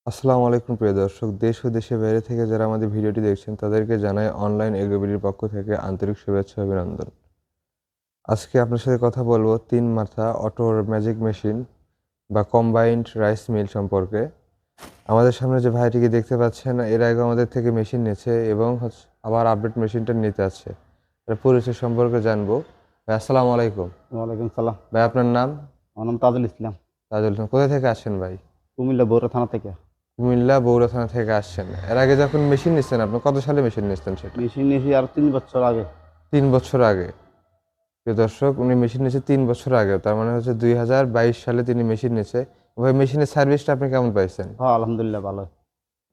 আসসালামু আলাইকুম প্রিয় দর্শক, দেশ ও দেশের বাইরে থেকে যারা আমাদের ভিডিওটি দেখছেন তাদেরকে জানাই অনলাইন এগ্রোবিডির পক্ষ থেকে আন্তরিক শুভেচ্ছা ও অভিনন্দন। আজকে আপনার সাথে কথা বলবো ৩ মাথা অটোর ম্যাজিক মেশিন বা কম্বাইন্ড রাইস মিল সম্পর্কে। আমাদের সামনে যে ভাইটিকে দেখতে পাচ্ছেন এর আগে আমাদের থেকে মেশিন নিয়েছে এবং আবার আপডেট মেশিনটা নিতে আসছে। এর পরিচয় সম্পর্কে জানবো। ভাই আসসালামু আলাইকুম। ওয়ালাইকুম সালাম। ভাই আপনার নাম? আমার নাম তাজুল ইসলাম। তাজুল ইসলাম। কোথা থেকে আসছেন ভাই? কুমিল্লা বগুড়া থানা থেকে। কুমিল্লা বগুড়া থানা থেকে আসছেন। এর আগে যখন মেশিন নিচ্ছেন আপনি কত সালে মেশিন নিচ্ছেন সেটা? মেশিন নিয়েছি আর 3 বছর আগে। ৩ বছর আগে। প্রিয় দর্শক, উনি মেশিন নিয়েছে ৩ বছর আগে। তার মানে হচ্ছে ২০২২ সালে তিনি মেশিন নিয়েছে। ভাই মেশিনের সার্ভিসটা আপনি কেমন পাইছেন? হ্যাঁ, আলহামদুলিল্লাহ ভালো।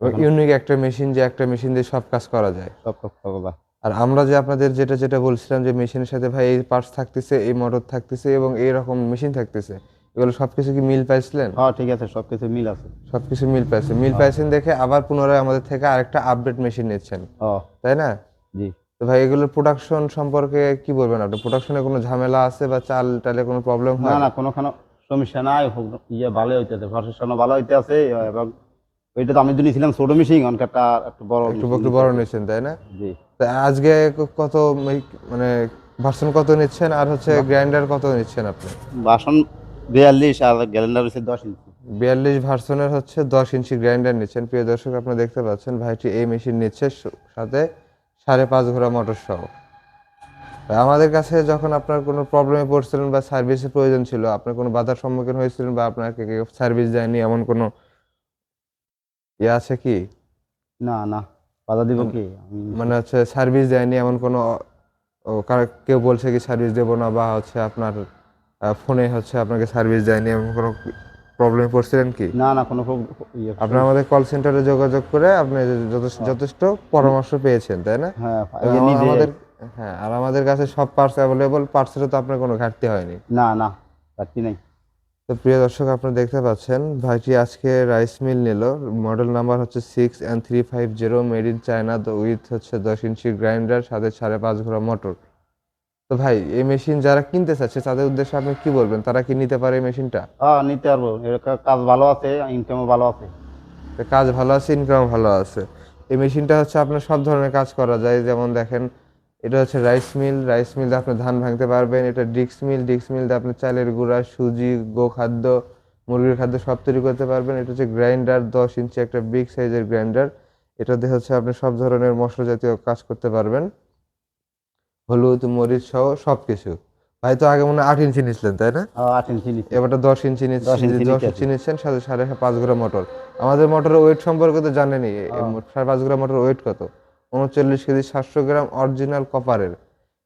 এখন ইউনিক একটা মেশিন যে একটা মেশিন দিয়ে সব কাজ করা যায়। সব কথা। আর আমরা যে আপনাদের যেটা বলছিলাম যে মেশিনের সাথে ভাই এই পার্টস থাকতেছে, এই মোটর থাকতেছে এবং এইরকম মেশিন থাকতেছে। এগুলো সবকিছু কি মিল পাইছিলেন? হ্যাঁ, ঠিক আছে, সবকিছু মিল আছে। সবকিছু মিল পাইছেন। মিল হ্যাঁ। পাইছেন দেখে আবার পুনরায় আমাদের থেকে আরেকটা আপডেট মেশিন নিচ্ছেন। ও। তাই না? জি। তো ভাই এগুলোর প্রোডাকশন সম্পর্কে কি বলবেন আপনি? প্রোডাকশনে কোনো ঝামেলা আছে বা চাল-টালে কোনো প্রবলেম না হয়? না, কোনোখানে সমস্যা নাই। ভালো হইতেছে, প্রশাসনও ভালো হইতে আছে। এবং ওইটা তো আমি তো নিয়েছিলাম ছোট মেশিন, অনেকটা একটু বড় একটু মেশিন একটু নিতে বড় হবে। নিচ্ছেন তাই না? জি। তা আজকে কত মানে ভার্সন কত নিচ্ছেন আর হচ্ছে গ্রাইন্ডার কত নিচ্ছেন আপনি? বাসন 42 আর গ্যালেন্ডার হচ্ছে 10 ইঞ্চি। 42 ভার্সনের হচ্ছে 10 ইঞ্চি গ্রাইন্ডার নিচ্ছেন। প্রিয় দর্শক আপনারা দেখতে পাচ্ছেন ভাইটি এই মেশিন নিচ্ছে সাথে 5.5 ঘোড়া মোটর সহ। আমাদের কাছে যখন আপনার কোনো প্রবলেমে পড়ছিলেন বা সার্ভিসের প্রয়োজন ছিল, আপনার কোনো বাধার সম্মুখীন হয়েছিলেন বা আপনাকে কেউ সার্ভিস দেয়নি এমন কোনো আছে কি? না না, বাধা দিব মানে কি আমি? মানে হচ্ছে সার্ভিস দেয়নি এমন কোনো কেউ বলছে কি সার্ভিস দেবো না বা হচ্ছে আপনার ফোনে হচ্ছে আপনাকে সার্ভিস দেয়নি এমন কোনো প্রবলেমে পড়ছিলেন কি? না না, কোনো আপনি আমাদের কল সেন্টারে যোগাযোগ করে আপনি যথেষ্ট পরামর্শ পেয়েছেন, তাই না? হ্যাঁ, এই এবং যে নিজে। আমাদের হ্যাঁ, আর আমাদের কাছে সব পার্টস অ্যাভেলেবল, পার্টসেরও তো আপনার কোনো ঘাটতি হয়নি। না না, ঘাটতি নাই। তো প্রিয় দর্শক আপনারা দেখতে পাচ্ছেন ভাইটি আজকে রাইস মিল নিল। মডেল নাম্বার হচ্ছে 6N350, made in China, with হচ্ছে 10 ইঞ্চি গ্রাইন্ডার, সাথে 5.5 ঘোড়া মোটর। তো ভাই এই মেশিন যারা কিনতে চাচ্ছে তাদের উদ্দেশ্যে আপনি কি বলবেন? তারা কি নিতে পারে এই মেশিনটা? হ্যাঁ, নিতে পারবো। এর কাজ ভালো আছে, ইনকামও ভালো আছে। কাজ ভালো আছে, ইনকাম ভালো আছে। এই মেশিনটা হচ্ছে আপনার সব ধরনের কাজ করা যায়। যেমন দেখেন, এটা হচ্ছে রাইস মিল, রাইস মিল দিয়ে আপনি ধান ভাঙতে পারবেন। এটা ডিক্স মিল, ডিক্স মিল দিয়ে আপনি চালের গুঁড়া, সুজি, গোখাদ্য, মুরগির খাদ্য সব তৈরি করতে পারবেন। এটা হচ্ছে গ্রাইন্ডার, 10 ইঞ্চি একটা বিগ সাইজের গ্রাইন্ডার। এটা দিয়ে হচ্ছে আপনি সব ধরনের মশলা জাতীয় কাজ করতে পারবেন, হলুদ মরিচ সহ সবকিছু। ভাই তো আগে মনে হয় 8 ইঞ্চি নিচ্ছিলেন তাই না? 8 ইঞ্চি নিচ্ছে। এবারটা 10 ইঞ্চি 10 ইঞ্চি 10 নিতে ইঞ্চি আছে। নিচ্ছেন, সাথে 5.5 গ্রাম মোটর। আমাদের মোটরের ওয়েট সম্পর্কে তো জানেনই। 5.5 গ্রাম মোটর ওয়েট কত? 39 কেজি, 700 গ্রাম, অরিজিনাল কপারের।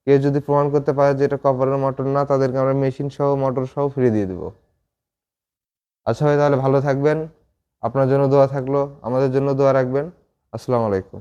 কেউ যদি প্রমাণ করতে পারে যে এটা কপারের মোটর না, তাদেরকে আমরা মেশিন সহ মোটর সহ ফ্রি দিয়ে দেবো। আচ্ছা ভাই, তাহলে ভালো থাকবেন। আপনার জন্য দোয়া থাকলো, আমাদের জন্য দোয়া রাখবেন। আসসালামু আলাইকুম।